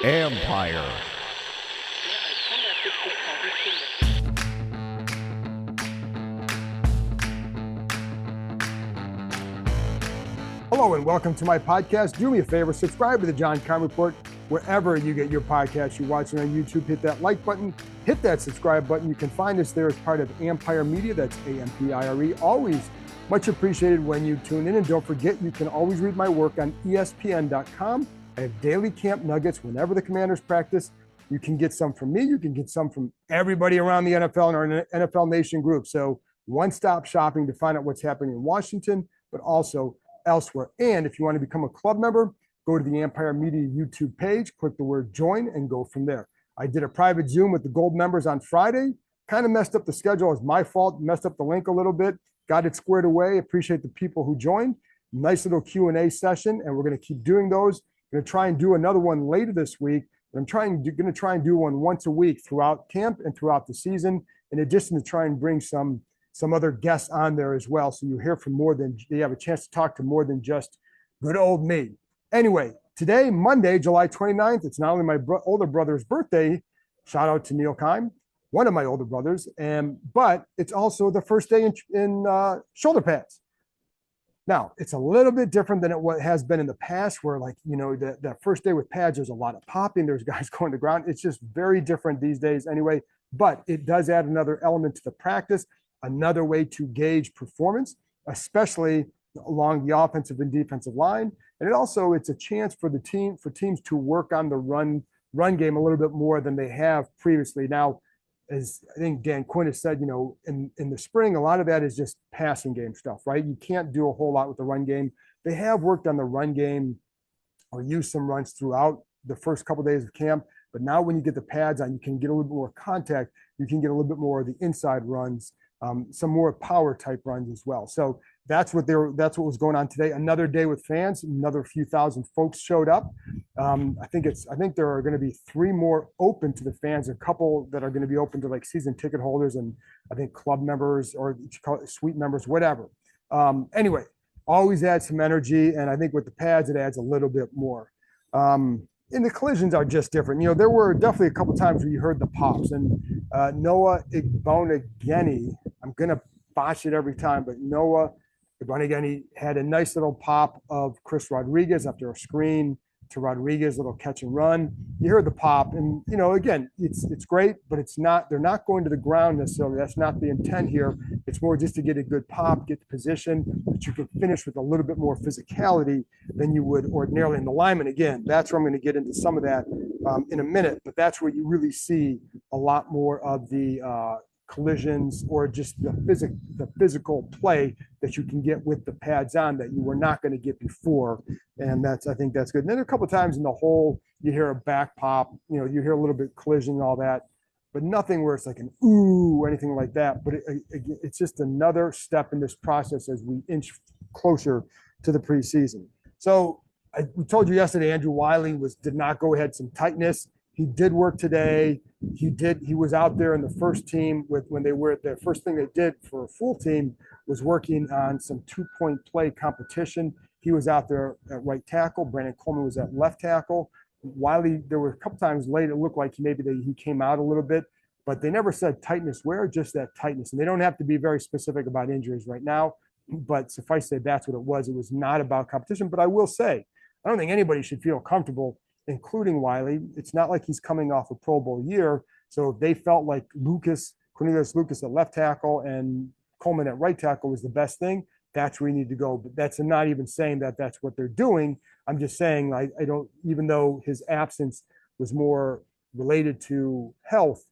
Empire. Hello and welcome to my podcast. Do me a favor, subscribe to the John Keim Report wherever you get your podcast. You're watching on YouTube, hit that like button, hit that subscribe button. You can find us there as part of Empire Media. That's AMPIRE. Always much appreciated when you tune in. And don't forget, you can always read my work on ESPN.com. I have daily camp nuggets whenever the Commanders practice. You can get some from me. You can get some from everybody around the NFL and our NFL Nation group. So one-stop shopping to find out what's happening in Washington, but also elsewhere. And if you want to become a club member, go to the Empire Media YouTube page, click the word join, and go from there. I did a private Zoom with the gold members on Friday. Kind of messed up the schedule. It's my fault. Messed up the link a little bit. Got it squared away. Appreciate the people who joined. Nice little Q&A session, and we're going to keep doing those. I'm going to try and do another one later this week. I'm going to try and do one once a week throughout camp and throughout the season, in addition to try and bring some other guests on there as well. So you hear from you have a chance to talk to more than just good old me. Anyway, today, Monday, July 29th, it's not only my older brother's birthday, shout out to Neil Keim, one of my older brothers, but it's also the first day in shoulder pads. Now, it's a little bit different than it has been in the past where, like, you know, that first day with pads, there's a lot of popping. There's guys going to ground. It's just very different these days anyway, but it does add another element to the practice, another way to gauge performance, especially along the offensive and defensive line. And it's a chance for teams to work on the run game a little bit more than they have previously. Now, as I think Dan Quinn has said, you know, in the spring, a lot of that is just passing game stuff, right? You can't do a whole lot with the run game. They have worked on the run game or used some runs throughout the first couple of days of camp. But now when you get the pads on, you can get a little bit more contact. You can get a little bit more of the inside runs, some more power type runs as well. So that's what was going on today. Another day with fans, another few thousand folks showed up. I think there are going to be 3 more open to the fans, a couple that are going to be open to like season ticket holders and I think club members or you call it suite members, whatever. Anyway, always adds some energy. And I think with the pads, it adds a little bit more. And the collisions are just different. You know, there were definitely a couple times where you heard the pops and Noah Igbonageni, I'm going to botch it every time, but Noah Igbonageni had a nice little pop of Chris Rodriguez after a screen to Rodriguez, little catch and run. You heard the pop, and you know, again, it's great, but it's not. They're not going to the ground necessarily. That's not the intent here. It's more just to get a good pop, get the position, but you can finish with a little bit more physicality than you would ordinarily in the lineman. Again, that's where I'm going to get into some of that in a minute, but that's where you really see a lot more of the collisions or just the physical play that you can get with the pads on that you were not going to get before. And I think that's good. And then a couple of times in the hole, you hear a back pop, you know, you hear a little bit collision and all that, but nothing where it's like an ooh or anything like that. But it's just another step in this process as we inch closer to the preseason. So we told you yesterday, Andrew Wiley did not go ahead, some tightness. He did work today. He was out there in the first team when they were the first thing they did for a full team was working on some 2-point play competition. He was out there at right tackle. Brandon Coleman was at left tackle. Wiley, there were a couple times late, it looked like he came out a little bit, but they never said tightness where, just that tightness. And they don't have to be very specific about injuries right now, but suffice to say that's what it was. It was not about competition, but I will say, I don't think anybody should feel comfortable, including Wiley. It's not like he's coming off a Pro Bowl year. So if they felt like Cornelius Lucas at left tackle and Coleman at right tackle was the best thing, that's where you need to go. But that's not even saying that that's what they're doing. I'm just saying I don't, even though his absence was more related to health,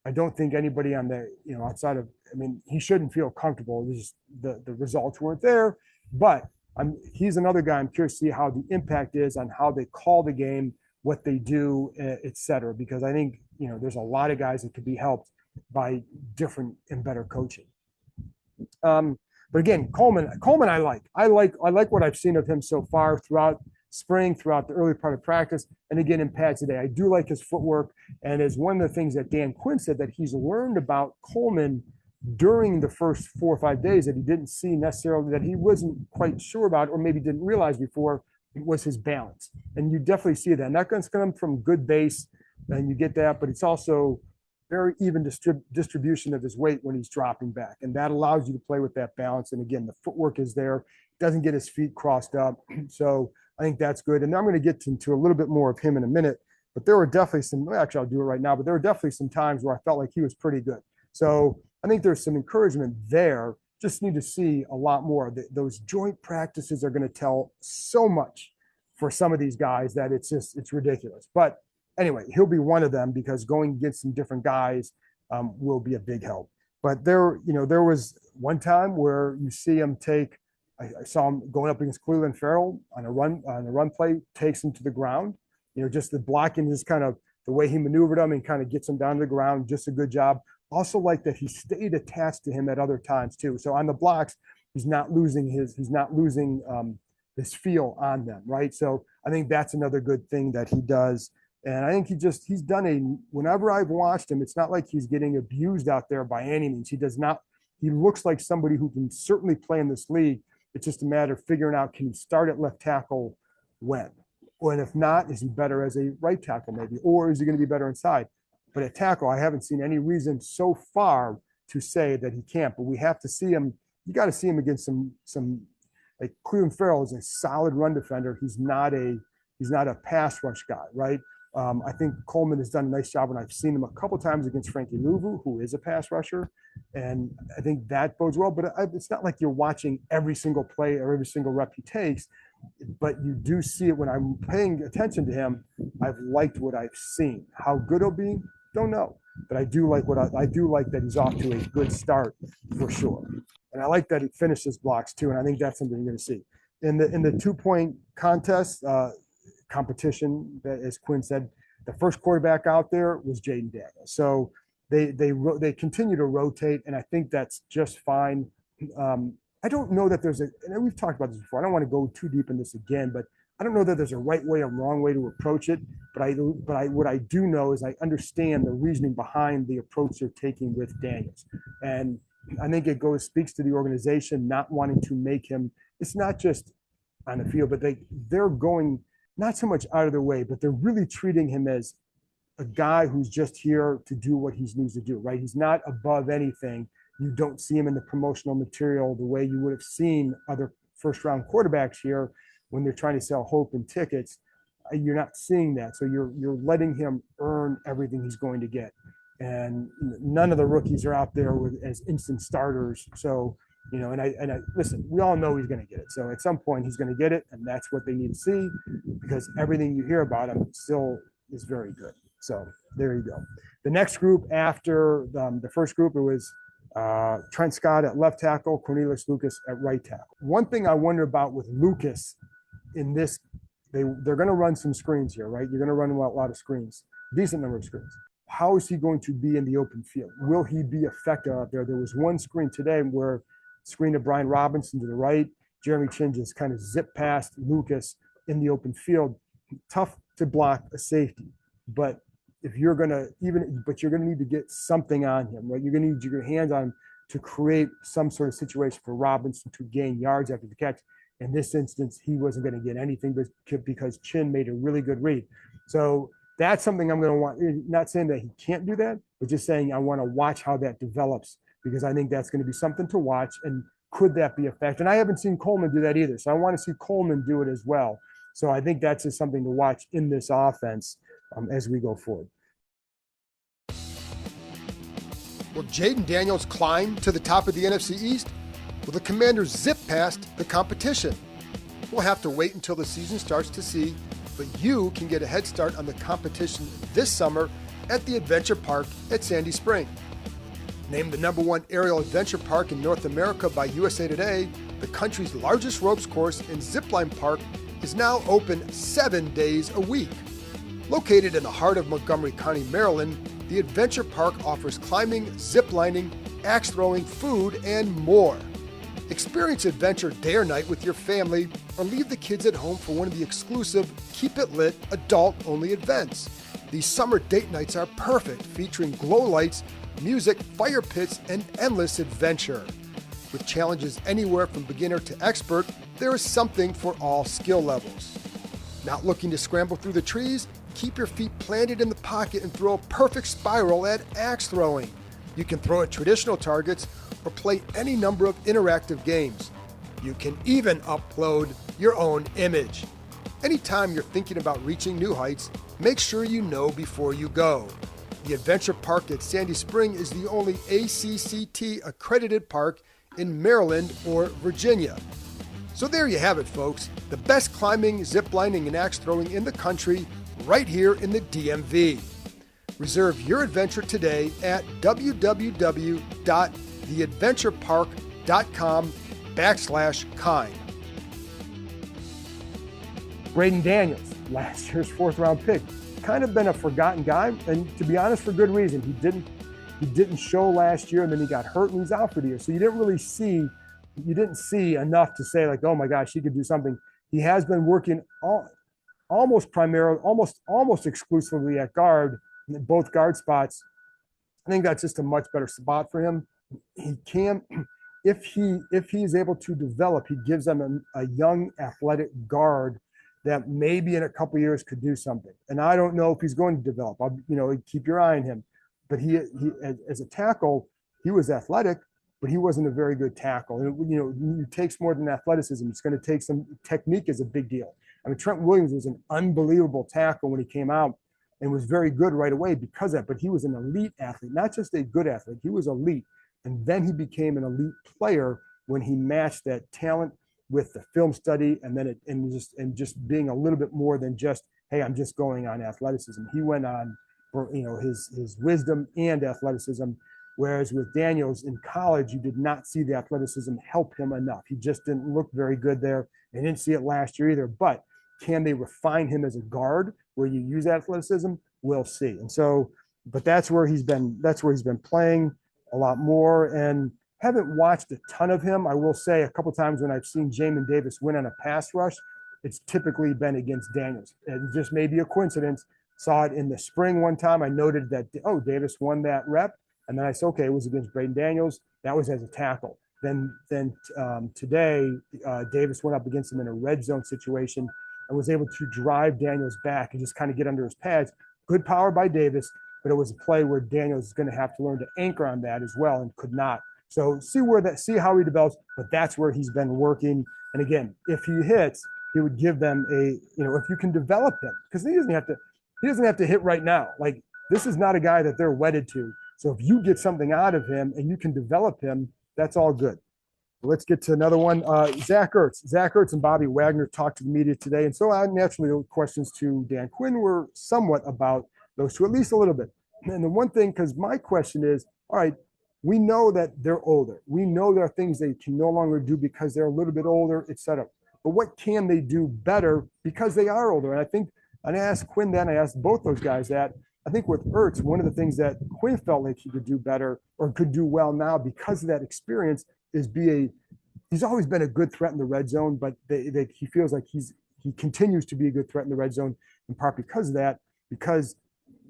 I don't think anybody on the, you know, outside of, I mean, he shouldn't feel comfortable. Just the results weren't there, but he's another guy I'm curious to see how the impact is on how they call the game, what they do, et cetera, because I think, you know, there's a lot of guys that could be helped by different and better coaching. But again, Coleman, I like what I've seen of him so far throughout spring, throughout the early part of practice, and again in pads today. I do like his footwork, and as one of the things that Dan Quinn said that he's learned about Coleman during the first 4 or 5 days that he didn't see necessarily, that he wasn't quite sure about or maybe didn't realize before, was his balance. And you definitely see that. And that comes from good base, and you get that, but it's also very even distribution of his weight when he's dropping back. And that allows you to play with that balance. And again, the footwork is there, doesn't get his feet crossed up. So I think that's good. And I'm going to get into a little bit more of him in a minute, but there were definitely actually I'll do it right now, but there were definitely some times where I felt like he was pretty good. So I think there's some encouragement there. Just need to see a lot more. Those joint practices are going to tell so much for some of these guys that it's ridiculous. But anyway, he'll be one of them because going against some different guys will be a big help. But there was one time where you see him take, I saw him going up against Cleveland Farrell on a run play, takes him to the ground. Just the blocking, just kind of the way he maneuvered him and kind of gets him down to the ground. Just a good job. Also like that he stayed attached to him at other times too. So on the blocks, he's not losing his feel on them, right? So I think that's another good thing that he does. And I think he's done whenever I've watched him, it's not like he's getting abused out there by any means. He looks like somebody who can certainly play in this league. It's just a matter of figuring out, can he start at left tackle when? And if not, is he better as a right tackle maybe? Or is he going to be better inside? But at tackle, I haven't seen any reason so far to say that he can't. But we have to see him. You got to see him against some like Cleveland Farrell is a solid run defender. He's not a pass rush guy, right? I think Coleman has done a nice job, and I've seen him a couple times against Frankie Louvu, who is a pass rusher, and I think that bodes well. But it's not like you're watching every single play or every single rep he takes, but you do see it when I'm paying attention to him. I've liked what I've seen. How good he'll be, don't know, but I do like I do like that he's off to a good start for sure, and I like that he finishes blocks too, and I think that's something you're going to see in the 2-point contest. Competition, as Quinn said, the first quarterback out there was Jaden Daniels. So they continue to rotate, and I think that's just fine. I don't know that and we've talked about this before. I don't want to go too deep in this again, but I don't know that there's a right way or wrong way to approach it. But what I do know is I understand the reasoning behind the approach they're taking with Daniels, and I think it speaks to the organization not wanting to make him. It's not just on the field, but they're going not so much out of their way, but they're really treating him as a guy who's just here to do what he needs to do, right? He's not above anything. You don't see him in the promotional material the way you would have seen other first-round quarterbacks here when they're trying to sell hope and tickets. You're not seeing that. So you're letting him earn everything he's going to get. And none of the rookies are out there as instant starters. So and I listen, we all know he's going to get it. So at some point he's going to get it, and that's what they need to see, because everything you hear about him still is very good. So there you go. The next group after the first group, it was Trent Scott at left tackle, Cornelius Lucas at right tackle. One thing I wonder about with Lucas in this, they're going to run some screens here, right? You're going to run a lot of screens, decent number of screens. How is he going to be in the open field? Will he be effective out there? There was one screen today where screen to Brian Robinson to the right. Jeremy Chin just kind of zipped past Lucas in the open field. Tough to block a safety, but you're going to need to get something on him, right? You're going to need your hands on him to create some sort of situation for Robinson to gain yards after the catch. In this instance, he wasn't going to get anything because Chin made a really good read. So that's something I'm going to want. Not saying that he can't do that, but just saying I want to watch how that develops, because I think that's going to be something to watch. And could that be effective? And I haven't seen Coleman do that either. So I want to see Coleman do it as well. So I think that's just something to watch in this offense as we go forward. Will Jaden Daniels climb to the top of the NFC East? Will the Commanders zip past the competition? We'll have to wait until the season starts to see, but you can get a head start on the competition this summer at the Adventure Park at Sandy Spring. Named the #1 aerial adventure park in North America by USA Today, the country's largest ropes course and zipline park is now open 7 days a week. Located in the heart of Montgomery County, Maryland, the Adventure Park offers climbing, ziplining, axe throwing, food, and more. Experience adventure day or night with your family, or leave the kids at home for one of the exclusive Keep It Lit adult-only events. These summer date nights are perfect, featuring glow lights, music, fire pits, and endless adventure. With challenges anywhere from beginner to expert, there is something for all skill levels. Not looking to scramble through the trees? Keep your feet planted in the pocket and throw a perfect spiral at axe throwing. You can throw at traditional targets or play any number of interactive games. You can even upload your own image. Anytime you're thinking about reaching new heights, make sure you know before you go. The Adventure Park at Sandy Spring is the only ACCT accredited park in Maryland or Virginia. So there you have it, folks. The best climbing, ziplining, and axe throwing in the country right here in the DMV. Reserve your adventure today at www.theadventurepark.com/kind. Braden Daniels, last year's 4th-round pick, kind of been a forgotten guy, and to be honest, for good reason. He didn't show last year, and then he got hurt and he's out for the year. So you didn't see enough to say like, oh my gosh, he could do something. He has been working almost exclusively at guard, both guard spots. I think that's just a much better spot for him. He can, if he's able to develop, he gives them a young athletic guard that maybe in a couple of years could do something. And I don't know if he's going to develop. Keep your eye on him. But he as a tackle, he was athletic, but he wasn't a very good tackle. And, it takes more than athleticism. It's going to take some technique is a big deal. I mean, Trent Williams was an unbelievable tackle when he came out and was very good right away because of that. But he was an elite athlete, not just a good athlete. He was elite. And then he became an elite player when he matched that talent with the film study and just being a little bit more than just, hey, I'm just going on athleticism. He went on for his wisdom and athleticism. Whereas with Daniels in college, you did not see the athleticism help him enough. He just didn't look very good there. They didn't see it last year either. But can they refine him as a guard where you use athleticism? We'll see. And so, but that's where he's been playing a lot more, and haven't watched a ton of him. I will say a couple times when I've seen Jamin Davis win on a pass rush, it's typically been against Daniels. And just maybe a coincidence. Saw it in the spring one time. I noted that, Davis won that rep. And then I said, okay, it was against Braden Daniels. That was as a tackle. Then today, Davis went up against him in a red zone situation and was able to drive Daniels back and just kind of get under his pads. Good power by Davis, but it was a play where Daniels is going to have to learn to anchor on that as well and could not. So see how he develops, but that's where he's been working. And again, if he hits, he would give them if you can develop him, because he doesn't have to hit right now. Like, this is not a guy that they're wedded to. So if you get something out of him and you can develop him, that's all good. Let's get to another one. Zach Ertz and Bobby Wagner talked to the media today. And so naturally, the questions to Dan Quinn were somewhat about those two, at least a little bit. And the one thing, because my question is, all right, we know that they're older. We know there are things they can no longer do because they're a little bit older, et cetera. But what can they do better because they are older? And I think, and I asked Quinn then, I asked both those guys that. I think with Ertz, one of the things that Quinn felt like he could do better or could do well now because of that experience is he's always been a good threat in the red zone, but he feels like he continues to be a good threat in the red zone in part because of that, because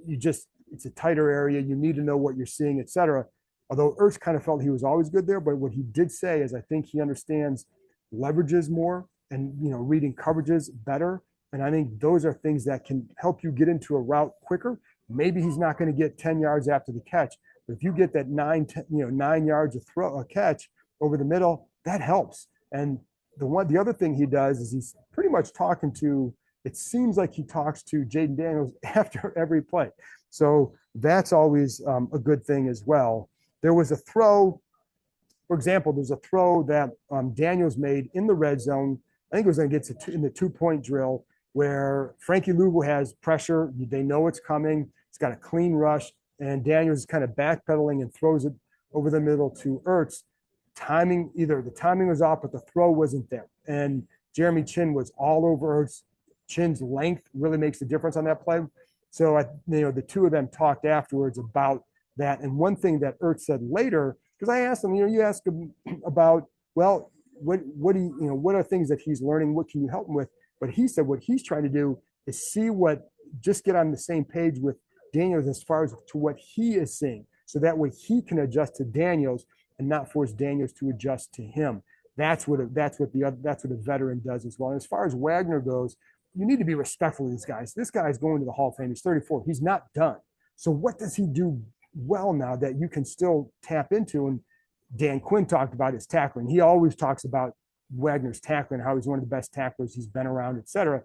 it's a tighter area. You need to know what you're seeing, et cetera. Although Ertz kind of felt he was always good there, but what he did say is I think he understands leverages more and reading coverages better. And I think those are things that can help you get into a route quicker. Maybe he's not going to get 10 yards after the catch, but if you get that 9 yards of a catch over the middle, that helps. And the other thing he does is he's pretty much it seems like he talks to Jaden Daniels after every play. So that's always a good thing as well. There was a throw, for example, there's a throw that Daniels made in the red zone. I think it was going to get in the 2-point drill where Frankie Lugo has pressure. They know it's coming. It's got a clean rush, and Daniels is kind of backpedaling and throws it over the middle to Ertz. Either the timing was off, but the throw wasn't there. And Jeremy Chin was all over Ertz. Chin's length really makes a difference on that play. So, the two of them talked afterwards about that. And one thing that Ertz said later, because I asked him, you ask him about, well, what are things that he's learning? What can you help him with? But he said what he's trying to do is just get on the same page with Daniels as far as to what he is seeing. So that way he can adjust to Daniels and not force Daniels to adjust to him. That's what a veteran does as well. And as far as Wagner goes, you need to be respectful of these guys. This guy's going to the Hall of Fame. He's 34. He's not done. So what does he do well now that you can still tap into? And Dan Quinn talked about his tackling. He always talks about Wagner's tackling, how he's one of the best tacklers he's been around, et cetera.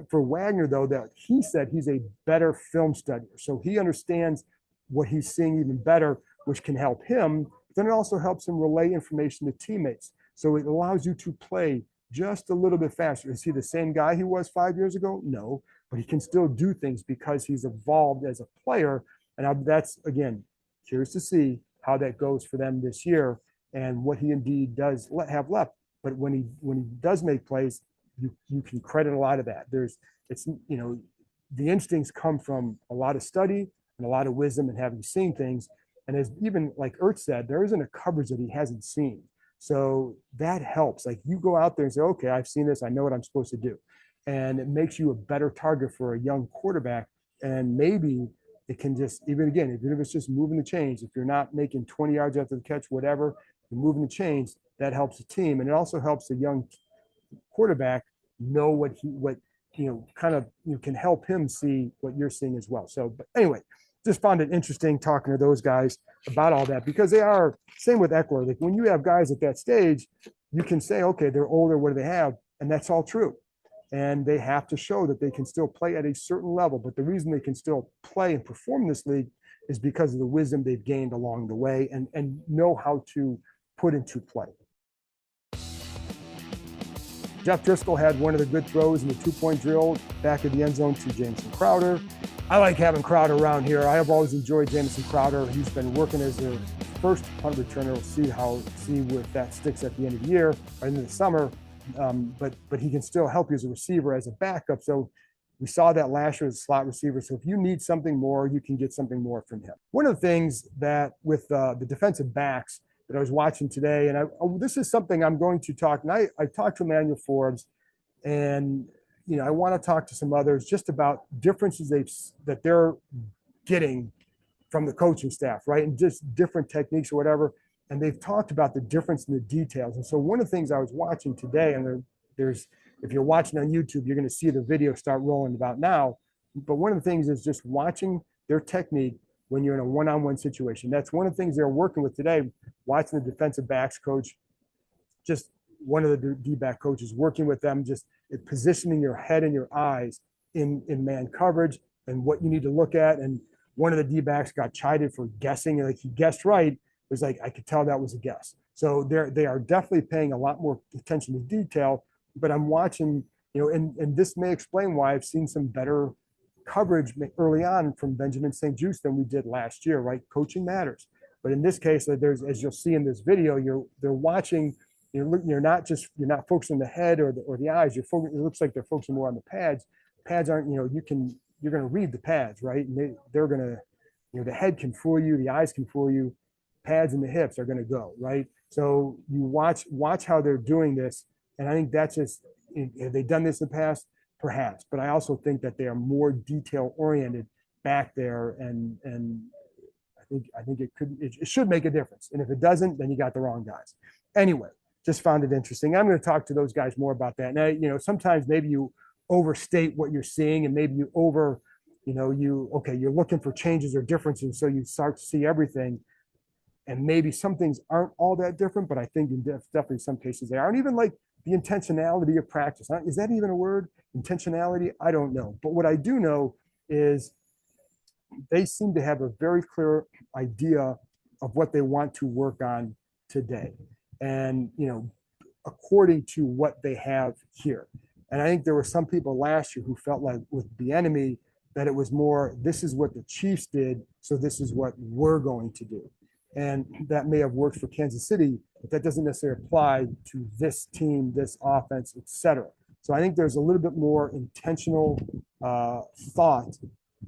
For Wagner, though, that he said he's a better film studier. So he understands what he's seeing even better, which can help him. Then it also helps him relay information to teammates. So it allows you to play just a little bit faster. Is he the same guy he was 5 years ago? No, but he can still do things because he's evolved as a player. And that's, again, curious to see how that goes for them this year and what he indeed does have left. But when he does make plays, you can credit a lot of that. The instincts come from a lot of study and a lot of wisdom and having seen things. And as even like Ertz said, there isn't a coverage that he hasn't seen. So that helps. Like you go out there and say, okay, I've seen this. I know what I'm supposed to do. And it makes you a better target for a young quarterback. And maybe it can just, even if it's just moving the chains, if you're not making 20 yards after the catch, whatever, you're moving the chains, that helps the team. And it also helps the young quarterback know what can help him see what you're seeing as well. So, but anyway, just found it interesting talking to those guys about all that, because they are, same with Eckler. Like when you have guys at that stage, you can say, okay, they're older, what do they have? And that's all true. And they have to show that they can still play at a certain level. But the reason they can still play and perform in this league is because of the wisdom they've gained along the way and know how to put into play. Jeff Driscoll had one of the good throws in the two-point drill back of the end zone to Jamison Crowder. I like having Crowder around here. I have always enjoyed Jamison Crowder. He's been working as their first punt returner. We'll see if that sticks at the end of the year or into the summer. But he can still help you as a receiver, as a backup. So we saw that last year as a slot receiver. So if you need something more, you can get something more from him. One of the things that with the defensive backs that I was watching today, and this is something I'm going to talk, and I talked to Emmanuel Forbes, and I want to talk to some others just about differences that they're getting from the coaching staff, right? And just different techniques or whatever. And they've talked about the difference in the details. And so one of the things I was watching today, and there's, if you're watching on YouTube, you're going to see the video start rolling about now. But one of the things is just watching their technique when you're in a one-on-one situation. That's one of the things they're working with today, watching the defensive backs coach, just one of the D-back coaches, working with them, just positioning your head and your eyes in man coverage and what you need to look at. And one of the D-backs got chided for guessing, and like he guessed right. It was like, I could tell that was a guess. So they are definitely paying a lot more attention to detail. But I'm watching, and this may explain why I've seen some better coverage early on from Benjamin St. Juste than we did last year, right? Coaching matters. But in this case, as you'll see in this video, they're watching. You're not focusing on the head or the eyes. It looks like they're focusing more on the pads. Pads aren't, you're going to read the pads, right? And they're going to, the head can fool you, the eyes can fool you, pads and the hips are going to go, right? So you watch how they're doing this. And I think that's just, have they done this in the past? Perhaps. But I also think that they are more detail oriented back there. And I think it should make a difference. And if it doesn't, then you got the wrong guys. Anyway, just found it interesting. I'm going to talk to those guys more about that. Now, sometimes maybe you overstate what you're seeing, and maybe you're looking for changes or differences, so you start to see everything. And maybe some things aren't all that different, but I think in definitely some cases they are. And even like the intentionality of practice. Is that even a word? Intentionality? I don't know. But what I do know is they seem to have a very clear idea of what they want to work on today. And, according to what they have here. And I think there were some people last year who felt like with the enemy that it was more, this is what the Chiefs did, so this is what we're going to do. And that may have worked for Kansas City, but that doesn't necessarily apply to this team, this offense, et cetera. So I think there's a little bit more intentional thought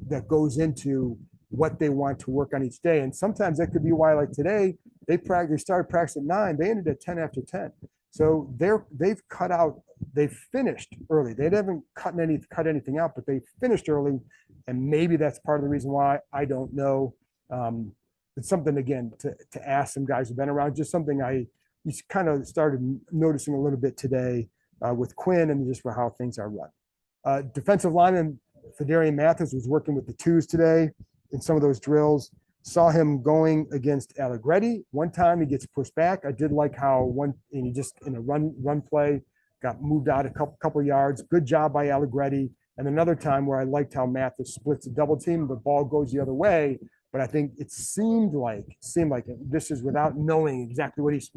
that goes into what they want to work on each day. And sometimes that could be why, like today, they started practice at 9, they ended at 10 after 10. So they've finished early. They haven't cut anything out, but they finished early. And maybe that's part of the reason why. I don't know. It's something, again, to ask some guys who've been around, just something I kind of started noticing a little bit today with Quinn and just for how things are run. Defensive lineman Fedarian Mathis was working with the twos today in some of those drills. Saw him going against Allegretti. One time he gets pushed back. I did like how and he just in a run play got moved out a couple yards. Good job by Allegretti. And another time where I liked how Mathis splits a double team, the ball goes the other way. But I think it seemed like this is without knowing exactly what he's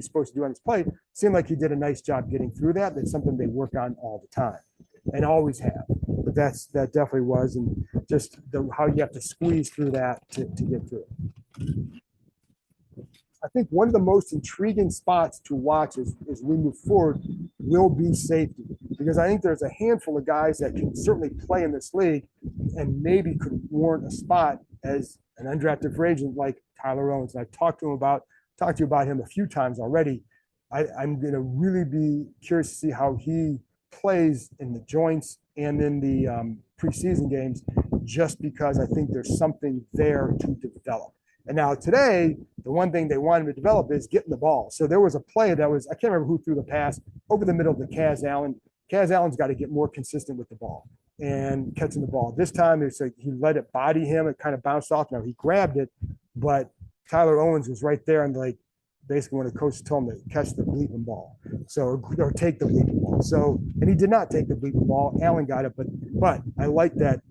supposed to do on his play. Seemed like he did a nice job getting through that. That's something they work on all the time and always have. But that definitely was, and just how you have to squeeze through that to get through it. I think one of the most intriguing spots to watch as we move forward will be safety, because I think there's a handful of guys that can certainly play in this league and maybe could warrant a spot as an undrafted free agent like Tyler Owens. And I've talked to you about him a few times already. I'm going to really be curious to see how he plays in the joints and in the preseason games, just because I think there's something there to develop. And now today, the one thing they wanted to develop is getting the ball. So there was a play that was, I can't remember who threw the pass over the middle to Kaz Allen. Kaz Allen's got to get more consistent with the ball and catching the ball. This time it's like he let it body him. It kind of bounced off. Now he grabbed it, but Tyler Owens was right there and like basically when the coach told him to catch the bleeping ball. So, or take the bleeping ball. So, and he did not take the bleeping ball. Allen got it, but I like that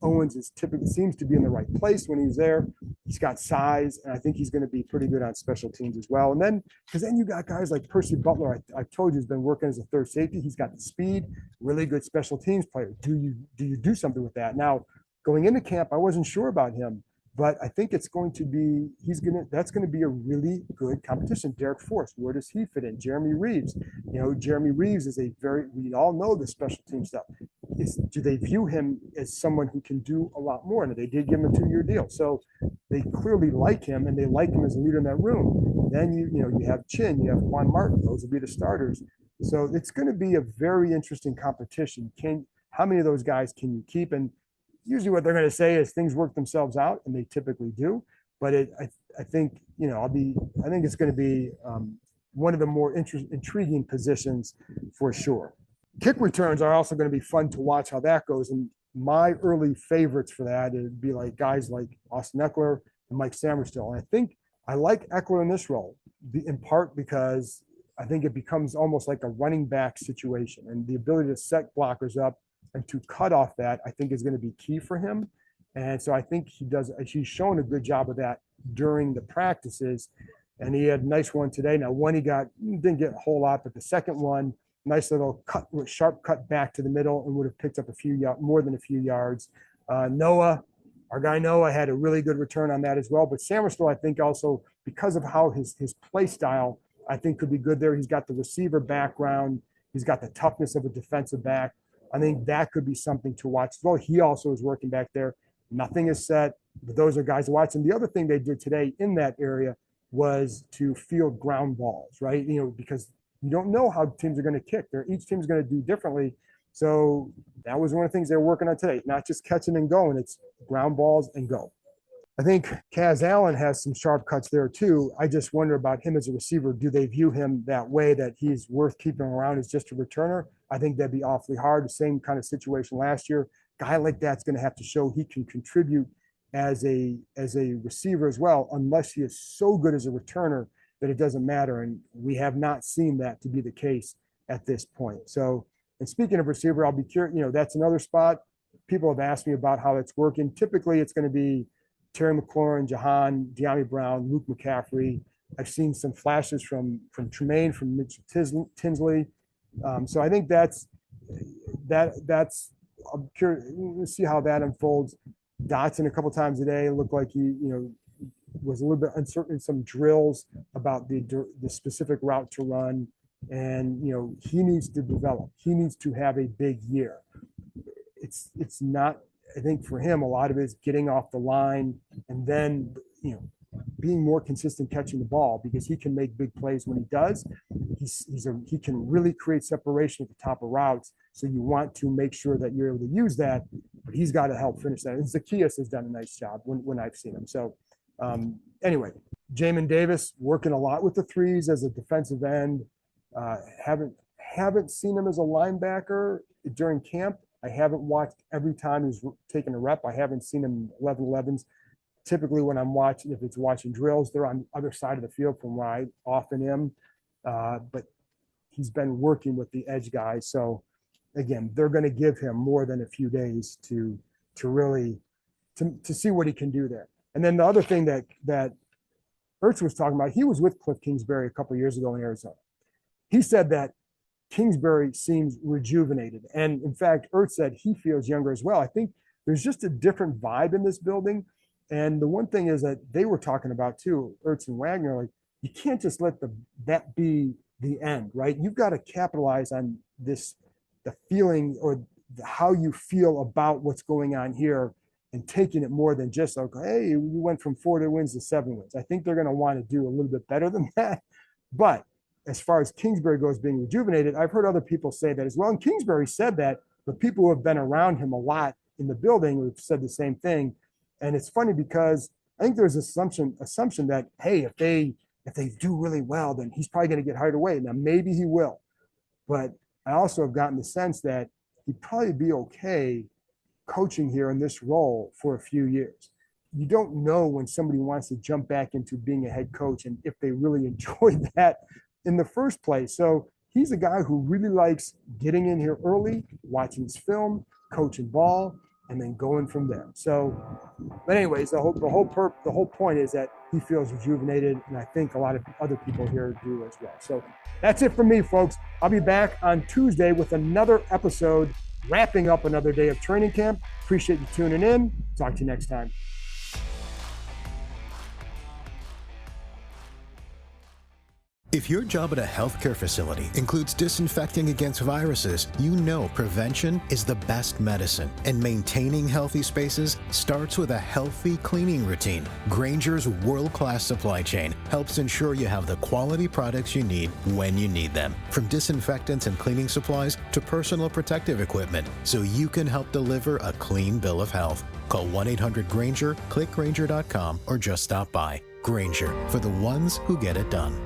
Owens is typically seems to be in the right place when he's there. He's got size, and I think he's going to be pretty good on special teams as well. And then, because then you got guys like Percy Butler. I told you he's been working as a third safety. He's got the speed, really good special teams player. Do you do something with that? Now, going into camp, I wasn't sure about him, but I think it's going to be that's going to be a really good competition. Derek Force, where does he fit in? Jeremy Reeves, Jeremy Reeves is we all know the special team stuff. Do they view him as someone who can do a lot more? And they did give him a 2-year deal, so they clearly like him, and they like him as a leader in that room. Then you have Chin, you have Juan Martin; those will be the starters. So it's going to be a very interesting competition. How many of those guys can you keep? And usually what they're going to say is things work themselves out, and they typically do. But I think it's going to be one of the more intriguing positions for sure. Kick returns are also going to be fun to watch how that goes. And my early favorites for that would be like guys like Austin Eckler and Mike Samerstill. And I think I like Eckler in this role, in part because I think it becomes almost like a running back situation, and the ability to set blockers up and to cut off that, I think, is going to be key for him. And so I think he's shown a good job of that during the practices. And he had a nice one today. Now, one didn't get a whole lot, but the second one, nice little sharp cut back to the middle, and would have picked up more than a few yards. Noah, our guy Noah, had a really good return on that as well. But Samerstill, I think also because of how his play style, I think could be good there. He's got the receiver background. He's got the toughness of a defensive back. I think that could be something to watch as well. He also is working back there. Nothing is set, but those are guys to watch. And the other thing they did today in that area was to field ground balls, right? Because you don't know how teams are going to kick. Each team's going to do differently. So that was one of the things they're working on today. Not just catching and going, it's ground balls and go. I think Kaz Allen has some sharp cuts there too. I just wonder about him as a receiver. Do they view him that way, that he's worth keeping around as just a returner? I think that'd be awfully hard. The same kind of situation last year. Guy like that's going to have to show he can contribute as a receiver as well, unless he is so good as a returner that it doesn't matter. And we have not seen that to be the case at this point. So, and speaking of receiver, I'll be curious, that's another spot. People have asked me about how it's working. Typically, it's going to be Terry McLaurin, Jahan, De'Ami Brown, Luke McCaffrey. I've seen some flashes from Tremaine, from Mitch Tinsley. So I think that's I'm curious. We'll see how that unfolds. Dotson a couple times a day looked like he, was a little bit uncertain in some drills about the specific route to run, and he needs to develop. He needs to have a big year. It's not. I think for him, a lot of it is getting off the line and then being more consistent catching the ball, because he can make big plays when he does. He can really create separation at the top of routes. So you want to make sure that you're able to use that, but he's got to help finish that. And Zacchaeus has done a nice job when I've seen him. So anyway, Jamin Davis working a lot with the threes as a defensive end. Haven't haven't seen him as a linebacker during camp. I haven't watched every time he's taken a rep. I haven't seen him 11-11s. Typically when I'm watching, if it's watching drills, they're on the other side of the field from where I often am. But he's been working with the edge guys. So again, they're going to give him more than a few days to really see what he can do there. And then the other thing that Ertz was talking about, he was with Cliff Kingsbury a couple of years ago in Arizona. He said that Kingsbury seems rejuvenated. And in fact, Ertz said he feels younger as well. I think there's just a different vibe in this building. And the one thing is that they were talking about too, Ertz and Wagner, like you can't just let that be the end, right? You've got to capitalize on this, the feeling or how you feel about what's going on here and taking it more than just like, hey, you went from 4 wins to 7 wins. I think they're going to want to do a little bit better than that. But as far as Kingsbury goes being rejuvenated, I've heard other people say that as well. And Kingsbury said that, but people who have been around him a lot in the building have said the same thing. And it's funny because I think there's assumption that, hey, if they do really well, then he's probably going to get hired away. Now, maybe he will. But I also have gotten the sense that he'd probably be okay coaching here in this role for a few years. You don't know when somebody wants to jump back into being a head coach and if they really enjoy that in the first place. So he's a guy who really likes getting in here early, watching his film, coaching ball, and then going from there. So, but anyways, the whole point is that he feels rejuvenated, and I think a lot of other people here do as well. So that's it for me, folks. I'll be back on Tuesday with another episode, wrapping up another day of training camp. Appreciate you tuning in. Talk to you next time. If your job at a healthcare facility includes disinfecting against viruses, you know prevention is the best medicine, and maintaining healthy spaces starts with a healthy cleaning routine. Grainger's world-class supply chain helps ensure you have the quality products you need when you need them, from disinfectants and cleaning supplies to personal protective equipment, so you can help deliver a clean bill of health. Call 1-800-GRAINGER, click Grainger.com, or just stop by. Grainger, for the ones who get it done.